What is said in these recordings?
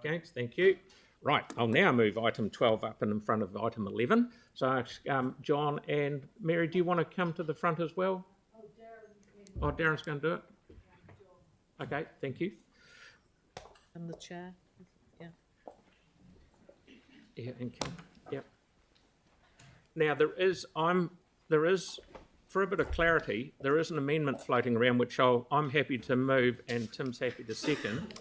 Okay, thank you. Right, I'll now move item 12 up and in front of item 11. So, John and Mary, do you want to come to the front as well? Oh, Darren's going to do it? Okay, thank you. And the chair. Yeah. Yeah, and Kim. Yep. Now there is, for a bit of clarity, there is an amendment floating around which I'm happy to move and Tim's happy to second.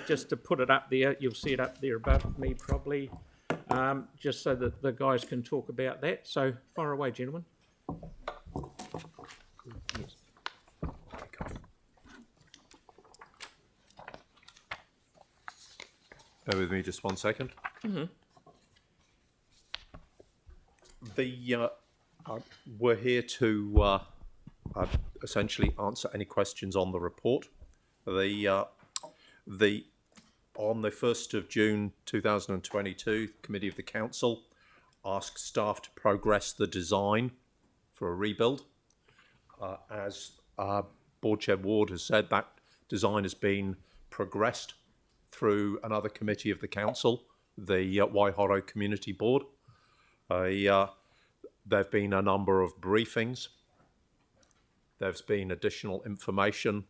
Just to put it up there, you'll see it up there above me probably, just so that the guys can talk about that. So fire away, gentlemen. Yes. Bear with me just 1 second. Mm-hmm. We're here to essentially answer any questions on the report. On the 1st of June 2022, the Committee of the Council asked staff to progress the design for a rebuild. As Board Chair Ward has said, that design has been progressed through another committee of the council, the Waihoro Community Board. There have been a number of briefings. There's been additional information.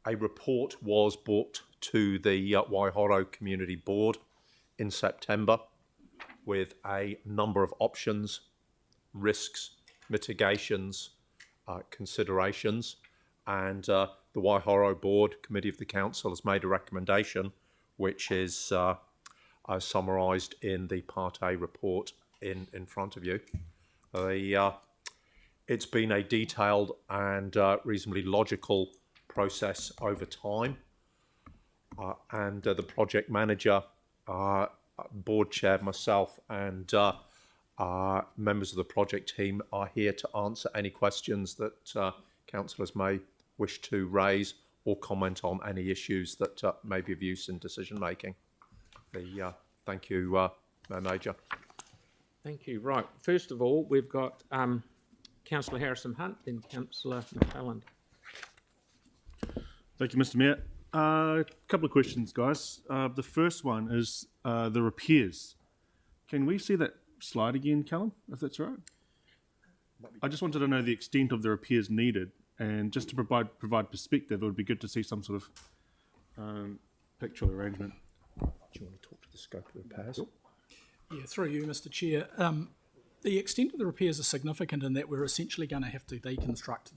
A report was brought to the Waihoro Community Board in September with a number of options, risks, mitigations, considerations, and the Waihoro Board Committee of the Council has made a recommendation which is summarised in the Part A report in front of you. It's been a detailed and reasonably logical process over time, and the project manager, board chair, myself and members of the project team are here to answer any questions that councillors may wish to raise or comment on any issues that may be of use in decision making. Thank you, Mayor Major. Thank you. Right, first of all, we've got Councillor Harrison-Hunt, then Councillor McClelland. Thank you, Mr. Mayor. A couple of questions, guys. The first one is the repairs. Can we see that slide again, Callum, if that's all right? I just wanted to know the extent of the repairs needed, and just to provide perspective, it would be good to see some sort of pictorial arrangement. Do you want to talk to the scope of the repairs? Yeah, through you, Mr. Chair. The extent of the repairs are significant in that we're essentially going to have to deconstruct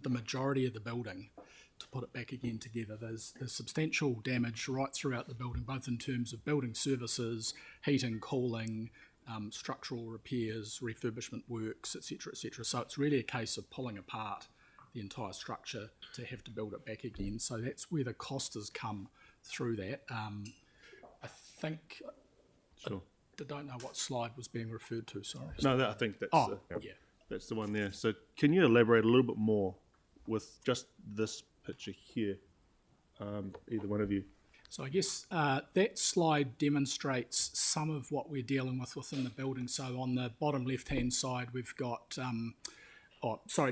the majority of the building to put it back again together. There's substantial damage right throughout the building, both in terms of building services, heating, cooling, structural repairs, refurbishment works, etc., etc. So it's really a case of pulling apart the entire structure to have to build it back again. So that's where the cost has come through that. I think... Sure. I don't know what slide was being referred to, sorry. No, I think that's, yeah. That's the one there. So can you elaborate a little bit more with just this picture here, either one of you? So I guess that slide demonstrates some of what we're dealing with within the building. So on the bottom left-hand side, we've got, to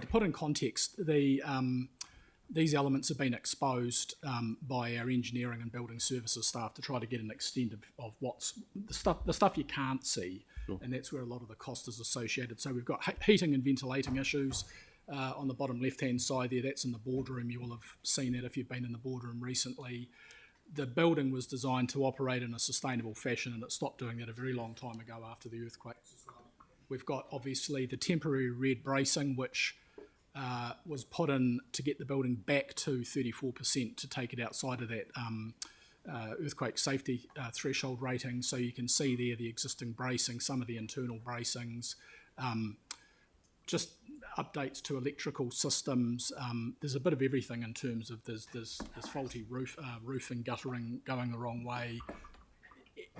put in context, these elements have been exposed by our engineering and building services staff to try to get an extent of what's the stuff you can't see, sure. And that's where a lot of the cost is associated. So we've got heating and ventilating issues on the bottom left-hand side there. That's in the boardroom. You will have seen that if you've been in the boardroom recently. The building was designed to operate in a sustainable fashion, and it stopped doing that a very long time ago after the earthquake. We've got obviously the temporary red bracing, which was put in to get the building back to 34% to take it outside of that earthquake safety threshold rating. So you can see there the existing bracing, some of the internal bracings, just updates to electrical systems. There's a bit of everything in terms of there's faulty roofing, guttering going the wrong way.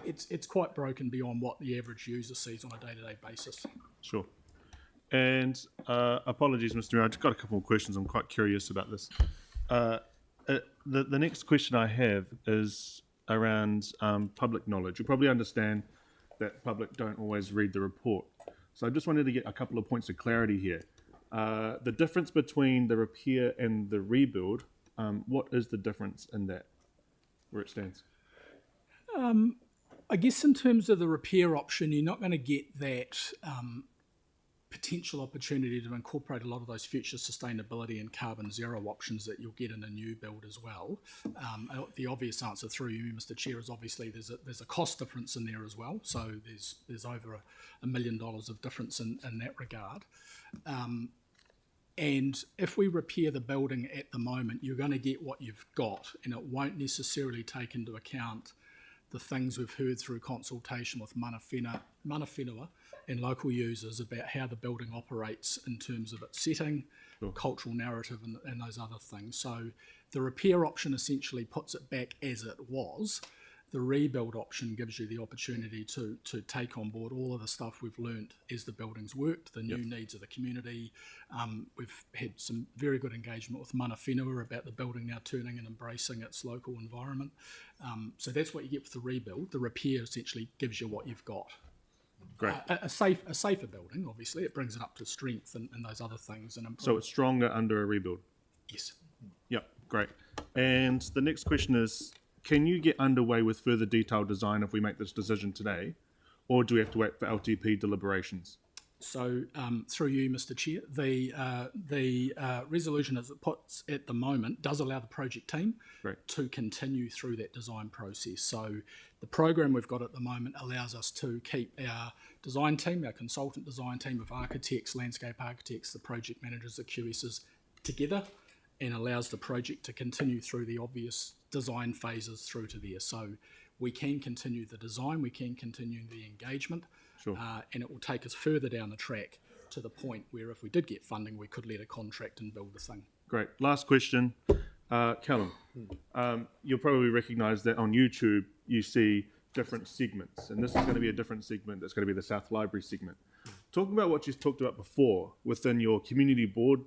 It's quite broken beyond what the average user sees on a day-to-day basis. Sure. And apologies, Mr. Mayor, I've just got a couple more questions. I'm quite curious about this. The next question I have is around public knowledge. You probably understand that public don't always read the report. So I just wanted to get a couple of points of clarity here. The difference between the repair and the rebuild, what is the difference in that, where it stands? I guess in terms of the repair option, you're not going to get that potential opportunity to incorporate a lot of those future sustainability and carbon zero options that you'll get in a new build as well. The obvious answer through you, Mr. Chair, is obviously there's a cost difference in there as well. So there's over $1 million of difference in that regard. And if we repair the building at the moment, you're going to get what you've got, and it won't necessarily take into account the things we've heard through consultation with mana whenua and local users about how the building operates in terms of its setting, cultural narrative and those other things. So the repair option essentially puts it back as it was. The rebuild option gives you the opportunity to take on board all of the stuff we've learnt as the building's worked, the new needs of the community. We've had some very good engagement with mana whenua about the building now turning and embracing its local environment. So that's what you get with the rebuild. The repair essentially gives you what you've got. Great. A safer building, obviously. It brings it up to strength and those other things. So it's stronger under a rebuild? Yes. Yep, great. And the next question is, can you get underway with further detailed design if we make this decision today, or do we have to wait for LTP deliberations? So through you, Mr. Chair, the resolution as it puts at the moment does allow the project team to continue through that design process. So the program we've got at the moment allows us to keep our design team, our consultant design team of architects, landscape architects, the project managers, the QSs together, and allows the project to continue through the obvious design phases through to there. So we can continue the design, we can continue the engagement, and it will take us further down the track to the point where if we did get funding, we could let a contract and build the thing. Great. Last question. Callum, you'll probably recognise that on YouTube you see different segments, and this is going to be a different segment. It's going to be the South Library segment. Talking about what you talked about before within your community board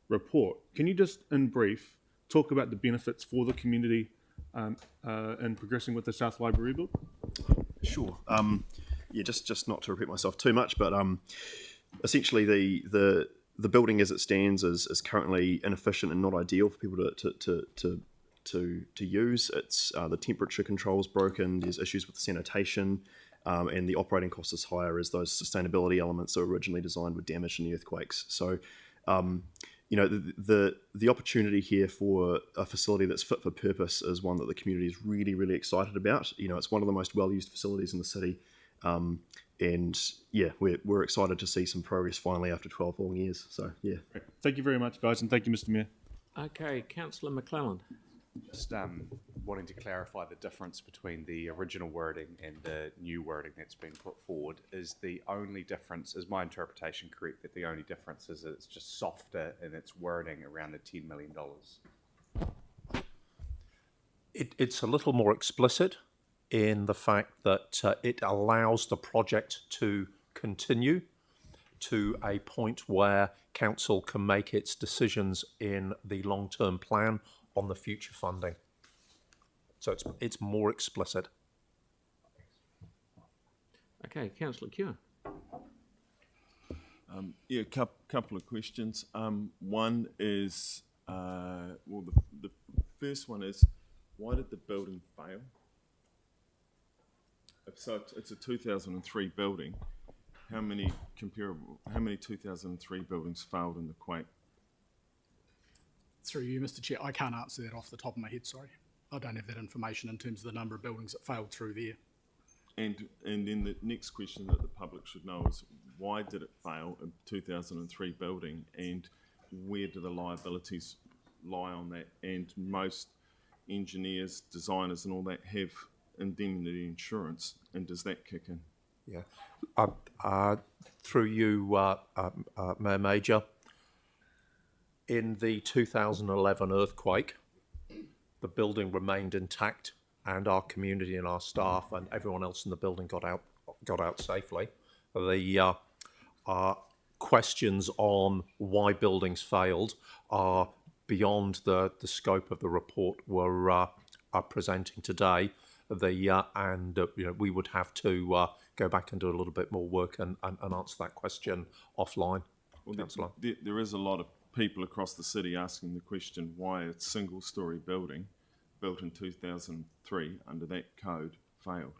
report, can you just, in brief, talk about the benefits for the community in progressing with the South Library rebuild? Sure. Yeah, just not to repeat myself too much, but essentially the building as it stands is currently inefficient and not ideal for people to use. It's the temperature control's broken. There's issues with sanitation, and the operating cost is higher as those sustainability elements that were originally designed were damaged in the earthquakes. So, you know, the opportunity here for a facility that's fit for purpose is one that the community is really, really excited about. You know, it's one of the most well-used facilities in the city. And yeah, we're excited to see some progress finally after 12 long years. So yeah. Great. Thank you very much, guys, and thank you, Mr. Mayor. Okay, Councillor McClelland. Just wanting to clarify the difference between the original wording and the new wording that's been put forward. Is the only difference, is my interpretation correct, that the only difference is that it's just softer in its wording around the $10 million? It's a little more explicit in the fact that it allows the project to continue to a point where council can make its decisions in the long-term plan on the future funding. So it's more explicit. Okay, Councillor Keogh. Yeah, couple of questions. One is, well, the first one is, why did the building fail? So it's a 2003 building. How many 2003 buildings failed in the quake? Through you, Mr. Chair, I can't answer that off the top of my head, sorry. I don't have that information in terms of the number of buildings that failed through there. And then the next question that the public should know is, why did it fail, a 2003 building, and where do the liabilities lie on that? And most engineers, designers and all that have indemnity insurance, and does that kick in? Yeah. Through you, Mayor Major, in the 2011 earthquake, the building remained intact, and our community and our staff and everyone else in the building got out safely. The questions on why buildings failed are beyond the scope of the report we're are presenting today. You know, we would have to go back and do a little bit more work and answer that question offline. Well, there is a lot of people across the city asking the question why a single-storey building built in 2003 under that code failed.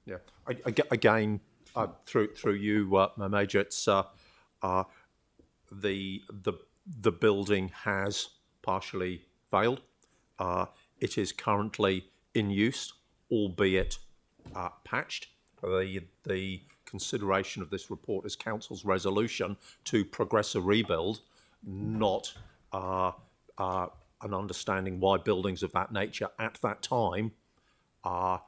Yeah. Again, through you, Major, it's the building has partially failed. It is currently in use, albeit patched. The consideration of this report is council's resolution to progress a rebuild, not an understanding why buildings of that nature at that time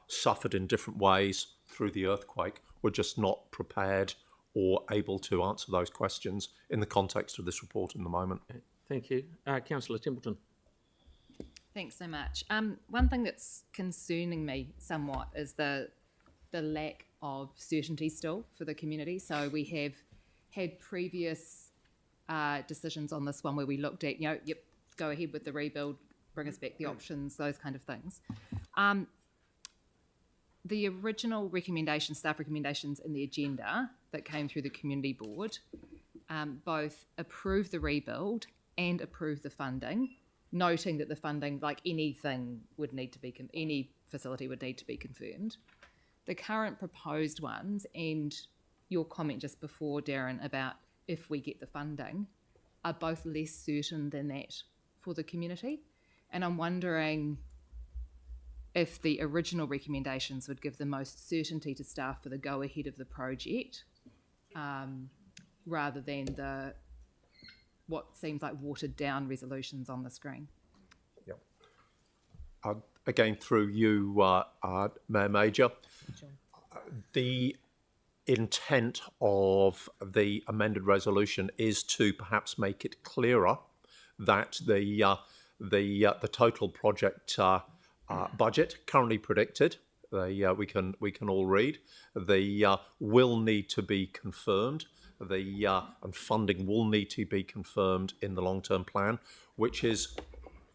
suffered in different ways through the earthquake. We're just not prepared or able to answer those questions in the context of this report in the moment. Thank you. Councillor Templeton. Thanks so much. One thing that's concerning me somewhat is the lack of certainty still for the community. So we have had previous decisions on this one where we looked at, yep, go ahead with the rebuild, bring us back the options, those kind of things. The original recommendations, staff recommendations in the agenda that came through the community board, both approved the rebuild and approved the funding, noting that the funding, like anything, would need to be, any facility would need to be confirmed. The current proposed ones, and your comment just before, Darren, about if we get the funding, are both less certain than that for the community. And I'm wondering if the original recommendations would give the most certainty to staff for the go-ahead of the project, rather than the what seems like watered-down resolutions on the screen. Yeah. Again, through you, Mayor Major, the intent of the amended resolution is to perhaps make it clearer that the total project budget currently predicted, we can all read, will need to be confirmed. And funding will need to be confirmed in the long-term plan, which is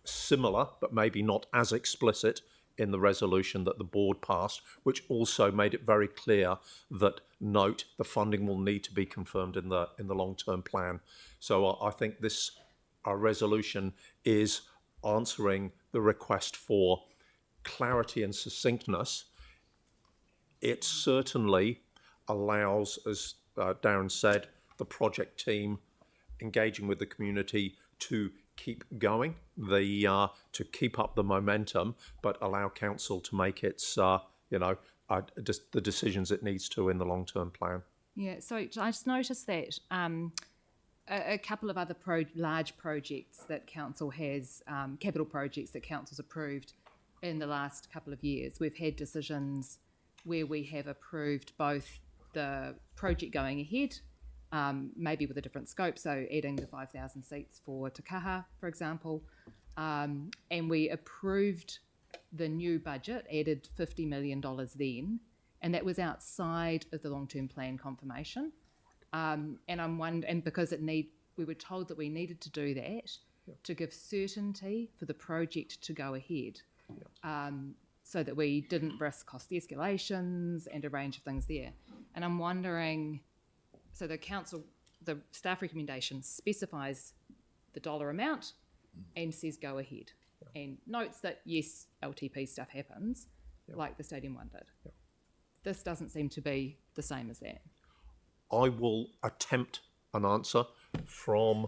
similar but maybe not as explicit in the resolution that the board passed, which also made it very clear that the funding will need to be confirmed in the long-term plan. So I think this resolution is answering the request for clarity and succinctness. It certainly allows, as Darren said, the project team engaging with the community to keep going, to keep up the momentum, but allow council to make its, just the decisions it needs to in the long-term plan. Yeah, so I just noticed that a couple of other large projects that council has, capital projects that council's approved in the last couple of years, we've had decisions where we have approved both the project going ahead, maybe with a different scope, so adding the 5,000 seats for Te Kaha, for example, and we approved the new budget, added $50 million then, and that was outside of the long-term plan confirmation. And because we were told that we needed to do that to give certainty for the project to go ahead, so that we didn't risk cost escalations and a range of things there. And I'm wondering, so the staff recommendation specifies the dollar amount and says go ahead, and notes that yes, LTP stuff happens, like the stadium one did. This doesn't seem to be the same as that. I will attempt an answer from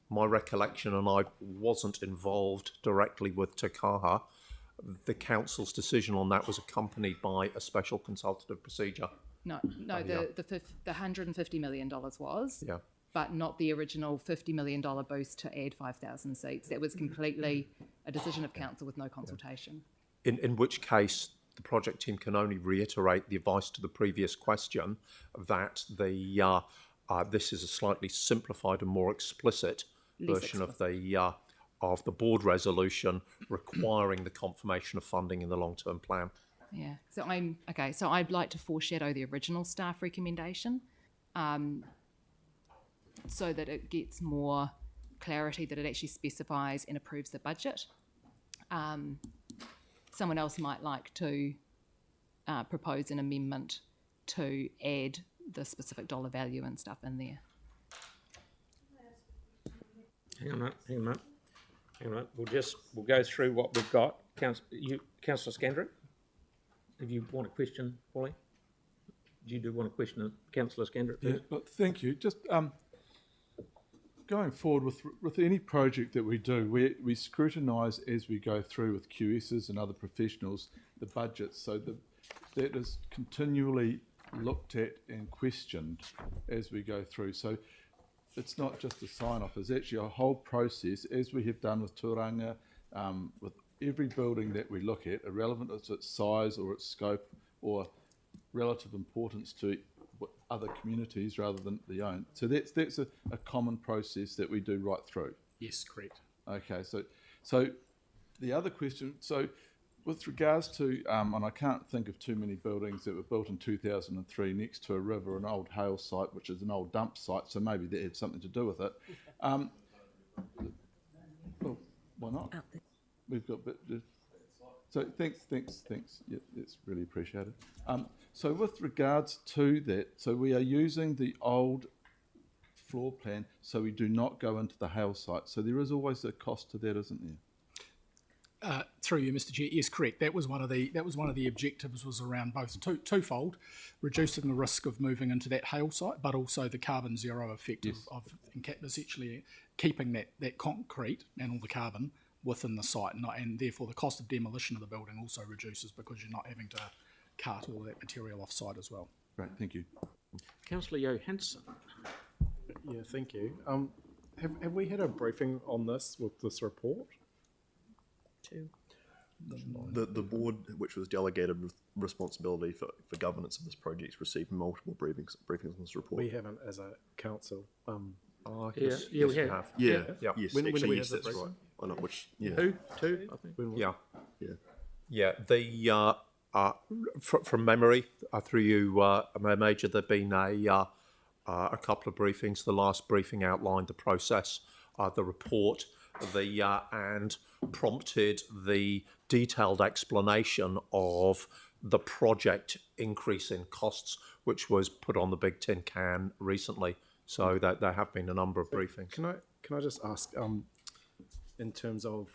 my recollection, and I wasn't involved directly with Te Kaha. The council's decision on that was accompanied by a special consultative procedure. No, the $150 million was, but not the original $50 million boost to add 5,000 seats. That was completely a decision of council with no consultation. In which case, the project team can only reiterate the advice to the previous question that this is a slightly simplified and more explicit version of the board resolution requiring the confirmation of funding in the long-term plan. Yeah. So I'd like to foreshadow the original staff recommendation, so that it gets more clarity, that it actually specifies and approves the budget. Someone else might like to propose an amendment to add the specific dollar value and stuff in there. Hang on a minute. Hang on, we'll go through what we've got. Councillor Scandrick, if you want a question, Polly? Do you want a question, Councillor Scandrick? Yeah, but thank you. Just going forward with any project that we do, we scrutinise as we go through with QSs and other professionals the budgets, so that is continually looked at and questioned as we go through. So it's not just a sign-off, it's actually a whole process, as we have done with Turanga, with every building that we look at, irrelevant as its size or its scope or relative importance to other communities rather than the own. So that's a common process that we do right through. Yes, correct. Okay, so the other question, so with regards to, and I can't think of too many buildings that were built in 2003 next to a river, an old hail site, which is an old dump site, so maybe that had something to do with it. Well, why not? We've got, so thanks. Yeah, it's really appreciated. So with regards to that, so we are using the old floor plan, so we do not go into the hail site. So there is always a cost to that, isn't there? Through you, Mr. Chair, yes, correct. That was one of the objectives, was around both twofold, reducing the risk of moving into that hail site, but also the carbon zero effect of essentially keeping that concrete and all the carbon within the site, and therefore the cost of demolition of the building also reduces because you're not having to cart all that material off site as well. Right, thank you. Councillor Johansson. Yeah, thank you. Have we had a briefing on this with this report? The board, which was delegated with responsibility for governance of this project, received multiple briefings on this report. We haven't as a council. Yes, we have. Yeah. When Yes, do actually, we yes, have that that's right. I know which. Yeah. Two, I think. Yeah. The from memory, through you, Major, there've been a couple of briefings. The last briefing outlined the process, the report, and prompted the detailed explanation of the project increase in costs, which was put on the Big Tin Can recently. So that there have been a number of briefings. Can I just ask, in terms of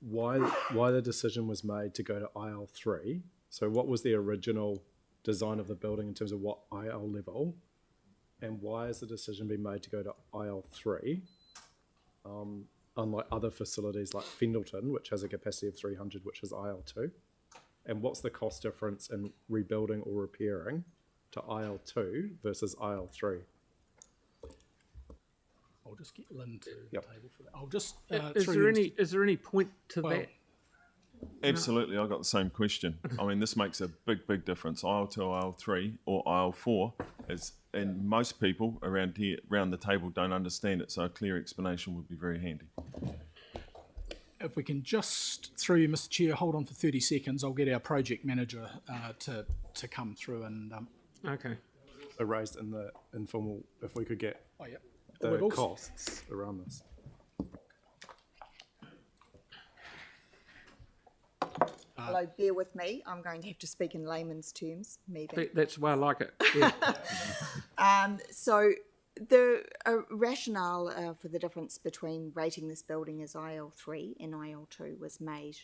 why the decision was made to go to IL3? So what was the original design of the building in terms of what IL level, and why has the decision been made to go to IL3? Unlike other facilities like Fendleton, which has a capacity of 300, which is IL2. And what's the cost difference in rebuilding or repairing to IL2 versus IL3? I'll just get Lynn to the table for that. I'll just. Is there any point to that? Absolutely, I got the same question. I mean, this makes a big difference. IL2, IL3, or IL4 is, and most people around the table don't understand it. So a clear explanation would be very handy. If we can just, through you, Mr. Chair, hold on for 30 seconds. I'll get our project manager to come through and. Okay. Raised in the informal, if we could get the costs around this. Hello, bear with me. I'm going to have to speak in layman's terms. That's why I like it. Yeah. So the rationale for the difference between rating this building as IL3 and IL2 was made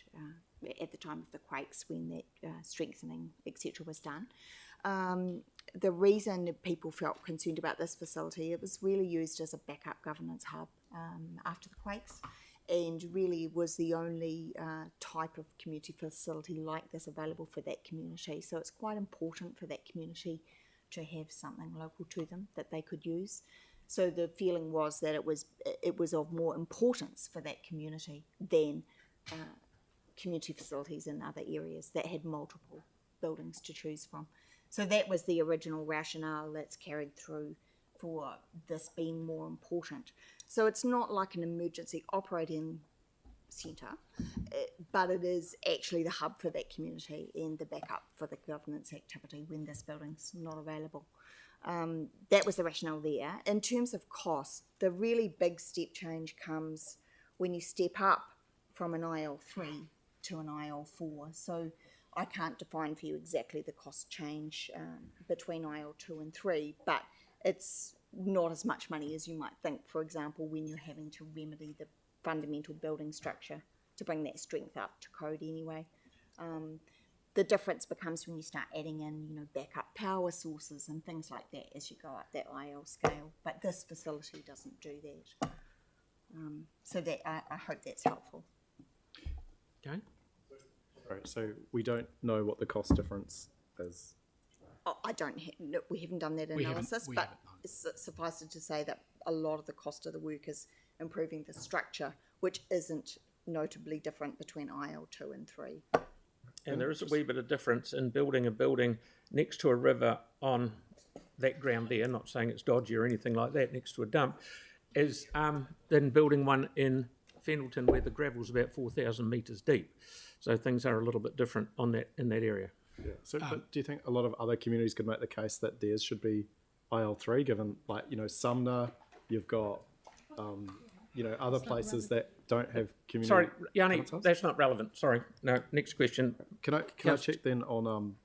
at the time of the quakes when that strengthening, etc. was done. The reason people felt concerned about this facility, it was really used as a backup governance hub after the quakes, and really was the only type of community facility like this available for that community. So it's quite important for that community to have something local to them that they could use. So the feeling was that it was of more importance for that community than community facilities in other areas that had multiple buildings to choose from. So that was the original rationale that's carried through for this being more important. So it's not like an emergency operating centre, but it is actually the hub for that community and the backup for the governance activity when this building's not available. That was the rationale there. In terms of cost, the really big step change comes when you step up from an IL3 to an IL4. So I can't define for you exactly the cost change between IL2 and 3, but it's not as much money as you might think. For example, when you're having to remedy fundamental building structure to bring that strength up to code anyway. The difference becomes when you start adding in, you know, backup power sources and things like that as you go up that IL scale. But this facility doesn't do that. So that I hope that's helpful. Okay. Right, so we don't know what the cost difference is. Oh, we haven't done that analysis, but suffice it to say that a lot of the cost of the work is improving the structure, which isn't notably different between IL2 and 3. And there is a wee bit of difference in building a building next to a river on that ground there, not saying it's dodgy or anything like that, next to a dump, is than building one in Fendleton where the gravel's about 4,000 metres deep. So things are a little bit different on that in that area. Yeah. So, but do you think a lot of other communities could make the case that theirs should be IL3, given, like, you know, Sumner, you've got, you know, other places that don't have community... Sorry, Yanni, that's not relevant. Sorry. No, next question. Can I check then on...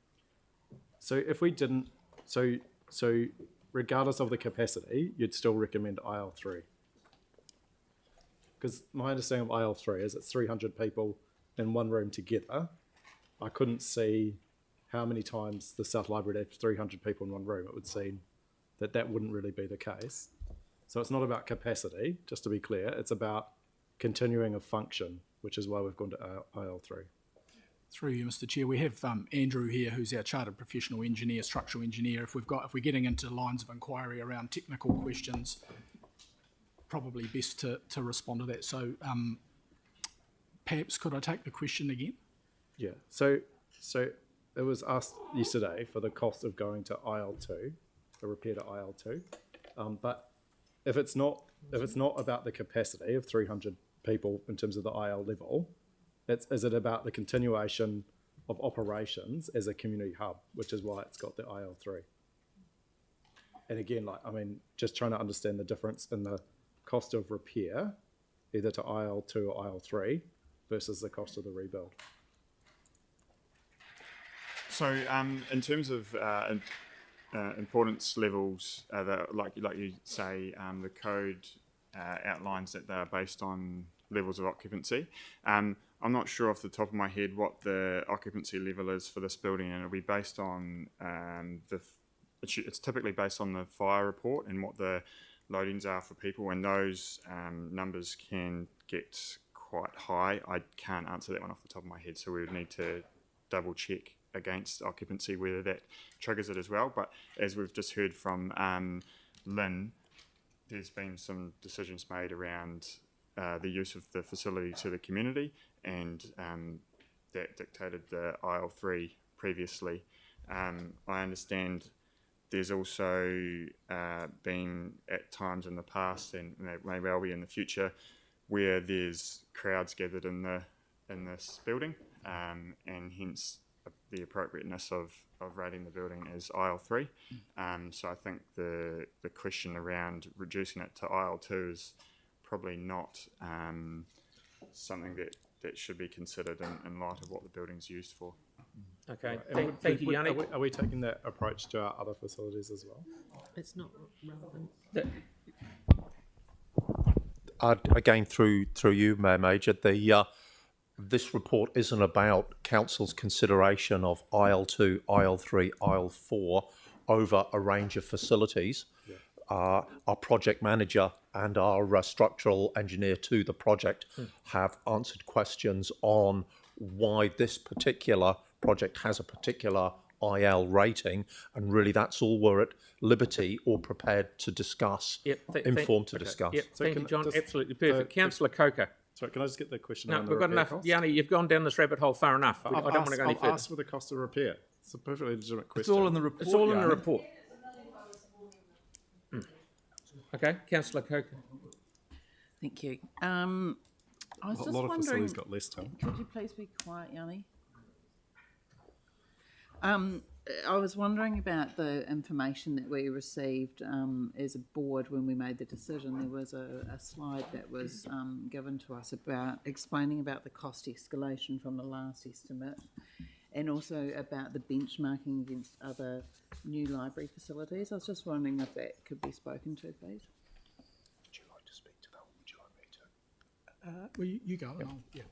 so if we didn't... So regardless of the capacity, you'd still recommend IL3? Because my understanding of IL3 is it's 300 people in one room together. I couldn't see how many times the South Library would have 300 people in one room. It would seem that wouldn't really be the case. So it's not about capacity, just to be clear. It's about continuing a function, which is why we've gone to IL3. Through you, Mr. Chair, we have Andrew here, who's our chartered professional engineer, structural engineer. If we're getting into lines of inquiry around technical questions, probably best to respond to that. So perhaps could I take the question again? Yeah. So it was asked yesterday for the cost of going to IL2, a repair to IL2, but if it's not about the capacity of 300 people in terms of the IL level, is it about the continuation of operations as a community hub, which is why it's got the IL3? And again, like, I mean, just trying to understand the difference in the cost of repair, either to IL2 or IL3, versus the cost of the rebuild. So, in terms of importance levels, like you say, the code outlines that they are based on levels of occupancy. I'm not sure off the top of my head what the occupancy level is for this building, and it'll be based on it's typically based on the fire report and what the loadings are for people, and those numbers can get quite high. I can't answer that one off the top of my head, so we would need to double check against occupancy whether that triggers it as well. But as we've just heard from Lynn, there's been some decisions made around the use of the facility to the community, and that dictated the IL3 previously. I understand there's also been at times in the past, and may well be in the future, where there's crowds gathered in this building, and hence the appropriateness of rating the building as IL3. So I think the question around reducing it to IL2 is probably not something that should be considered in light of what the building's used for. Okay, Right. thank you, Yanni. Are we taking that approach to our other facilities as well? It's not relevant. Again, through you, Mayor Major, this report isn't about council's consideration of IL2, IL3, IL4 over a range of facilities. Our project manager and our structural engineer to the project have answered questions on why this particular project has a particular IL rating, and really that's all we're at liberty or prepared to discuss, informed to discuss. Yep, So thank you, can- John. does Absolutely perfect. Councillor Coker. Sorry, can I just get the question No, on the we've got repair enough. costs? Yanni, you've gone down this rabbit hole far enough. I don't want to go any I've further. asked for the cost of repair. It's a perfectly legitimate It's question. all in the report. It's all in the Yanni. report. Okay, Councillor Coker. Thank you. I was A just lot of wondering, facilities got less time. could you please be quiet, Yanni? I was wondering about the information that we received as a board when we made the decision. There was a slide that was given to us about explaining about the cost escalation from the last estimate, and also about the benchmarking against other new library facilities. I was just wondering if that could be spoken to, please. Would you like to speak to that? Would you like me to? Well, you go. And yeah.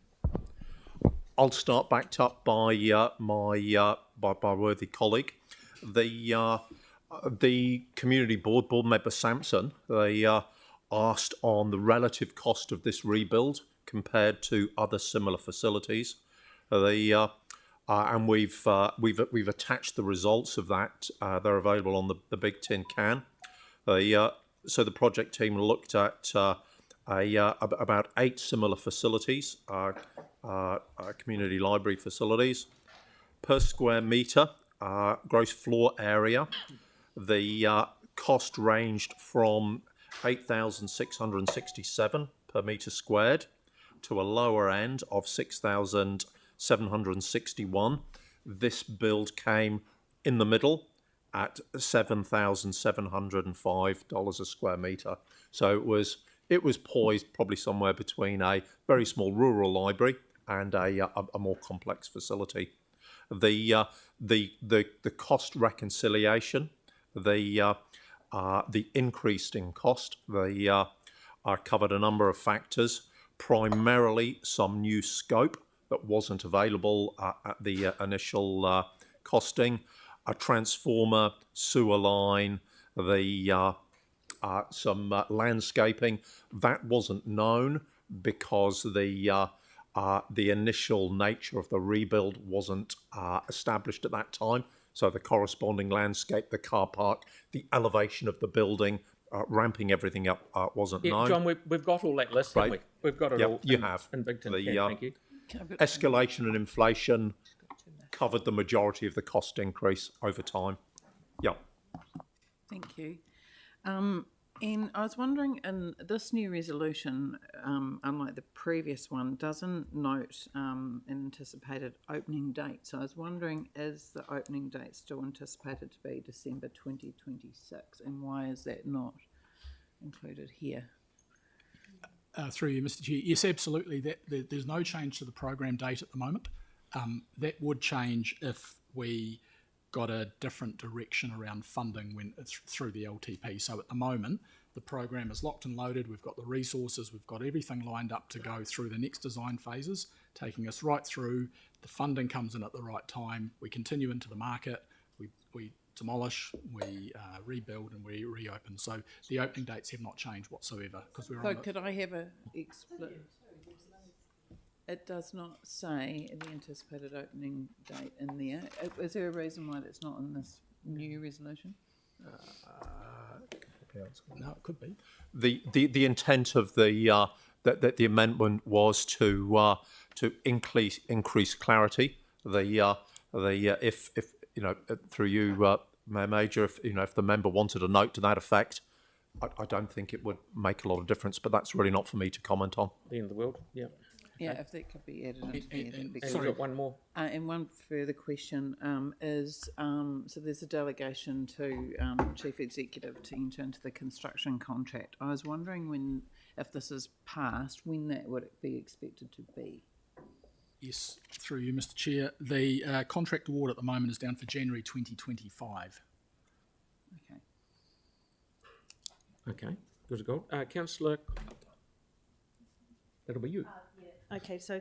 I'll start, backed up by my worthy colleague. The community board member Sampson, they asked on the relative cost of this rebuild compared to other similar facilities. And we've attached the results of that. They're available on the Big Tin Can. So the project team looked at about 8 similar facilities, community library facilities. Per square metre, gross floor area, the cost ranged from 8,667 per metre squared to a lower end of 6,761. This build came in the middle at $7,705 a square metre. So it was poised probably somewhere between a very small rural library and a more complex facility. The cost reconciliation, the increase in cost, covered a number of factors, primarily some new scope that wasn't available at the initial costing, a transformer, sewer line, some landscaping. That wasn't known because the initial nature of the rebuild wasn't established at that time. So the corresponding landscape, the car park, the elevation of the building, ramping everything up wasn't known. John, we've got all that list, haven't we? We've got it all. You have. In Big Tin Can, thank you. Escalation and inflation covered the majority of the cost increase over time. Yeah. Thank you. And I was wondering, in this new resolution, unlike the previous one, doesn't note an anticipated opening date. So I was wondering, is the opening date still anticipated to be December 2026? And why is that not included here? Through you, Mr. Chair. Yes, absolutely. There's no change to the program date at the moment. That would change if we got a different direction around funding when it's through the LTP. So at the moment, the program is locked and loaded. We've got the resources. We've got everything lined up to go through the next design phases, taking us right through. The funding comes in at the right time. We continue into the market. We demolish, we rebuild, and we reopen. So the opening dates have not changed whatsoever because we're on. Could I have a explicit? It does not say the anticipated opening date in there. Is there a reason why that's not in this new resolution? No, it could be. The intent of the amendment was to increase clarity. If you know, through you, Mayor Major, if the member wanted a note to that effect, I don't think it would make a lot of difference. But that's really not for me to comment on. The end of the world. Yeah. Yeah, if that could be added into there. Sorry, got one more. And one further question is, so there's a delegation to Chief Executive to enter into the construction contract. I was wondering if this is passed, when that would be expected to be? Yes, through you, Mr. Chair. The contract award at the moment is down for January 2025. Okay. Okay, good to go. Councillor, that'll be you. Okay, so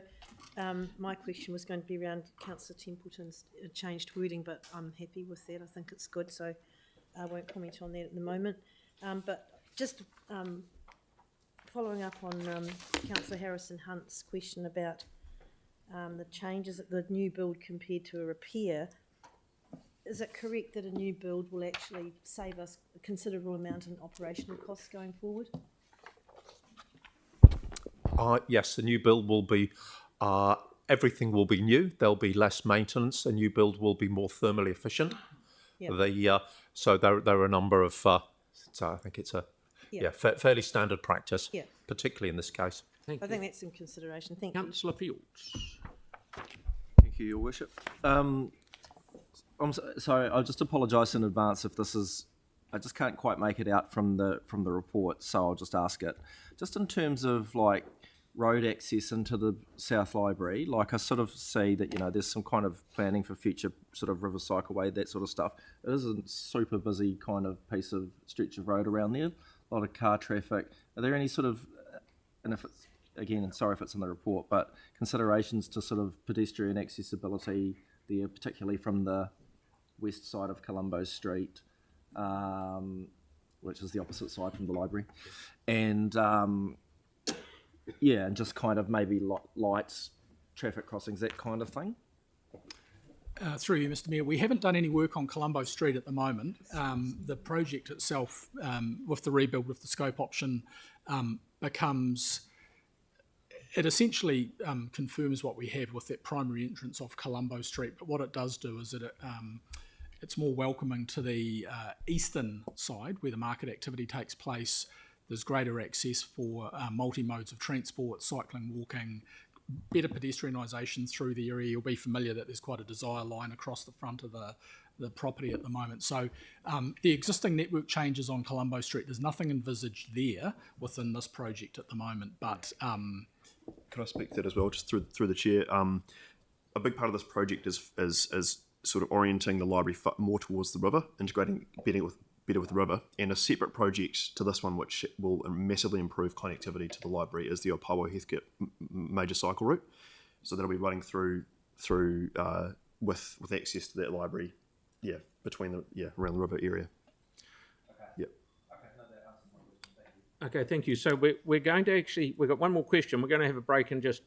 my question was going to be around Councillor Templeton's changed wording, but I'm happy with that. I think it's good, so I won't comment on that at the moment. But just following up on Councillor Harrison Hunt's question about the changes at the new build compared to a repair, is it correct that a new build will actually save us a considerable amount in operational costs going forward? Yes, the new build will be, everything will be new. There'll be less maintenance. The new build will be more thermally efficient. Yep. So there are a number of, so I think it's a fairly standard practice, particularly in this case. I think that's in consideration. Thank you. Councillor Fields. Thank you, Your Worship. I'm sorry, I'll just apologise in advance if this is, I just can't quite make it out from the report, so I'll just ask it. Just in terms of like road access into the South Library, like I sort of see that, there's some kind of planning for future sort of river cycleway, that sort of stuff. It is a super busy kind of piece of stretch of road around there, a lot of car traffic. Are there any sort of, and if it's again, and sorry if it's in the report, but considerations to sort of pedestrian accessibility there, particularly from the west side of Colombo Street, which is the opposite side from the library, and and just kind of maybe lights, traffic crossings, that kind of thing. Through you, Mr. Mayor, we haven't done any work on Colombo Street at the moment. The project itself, with the rebuild with the scope option, it essentially confirms what we have with that primary entrance off Colombo Street. But what it does do is that it's more welcoming to the eastern side where the market activity takes place. There's greater access for multi-modes of transport, cycling, walking, better pedestrianisation through the area. You'll be familiar that there's quite a desire line across the front of the property at the moment. So the existing network changes on Colombo Street, there's nothing envisaged there within this project at the moment. But can I speak to that as well, just through the chair? A big part of this project is sort of orienting the library more towards the river, integrating better with the river, and a separate project to this one which will massively improve connectivity to the library is the Opawa Heathcote major cycle route. So that'll be running through with access to that library, around the river area. Okay, thank you. So we're going to we've got one more question. We're going to have a break and just,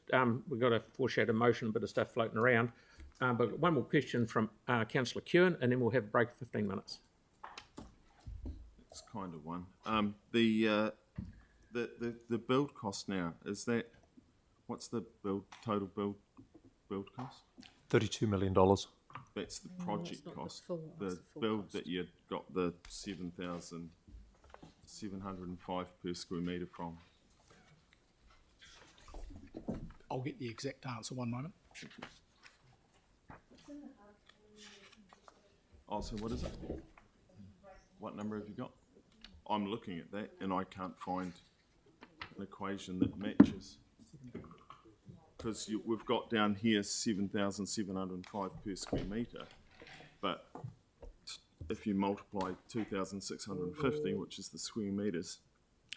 we've got a foreshadow motion, a bit of stuff floating around. But one more question from Councillor Kewen, and then we'll have a break for 15 minutes. It's kind of one. The build cost now, is that, what's the total build cost? $32 million. That's the project cost. The build that you got the 7,705 per square metre from. I'll get the exact answer one moment. Oh, so what is it? What number have you got? I'm looking at that and I can't find an equation that matches. Because we've got down here 7,705 per square metre, but if you multiply 2,650, which is the square metres,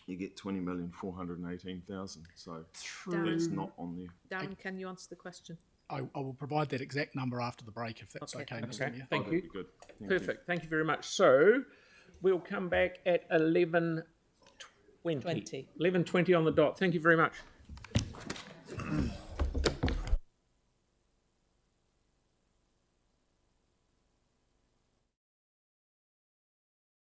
you get 20,418,000. So that's not on there. Darren, can you answer the question? I will provide that exact number after the break, if that's okay, Mr. Mayor. Thank you. That'd be good. Perfect. Thank you very much. So we'll come back at 11:20. 11:20 on the dot. Thank you very much.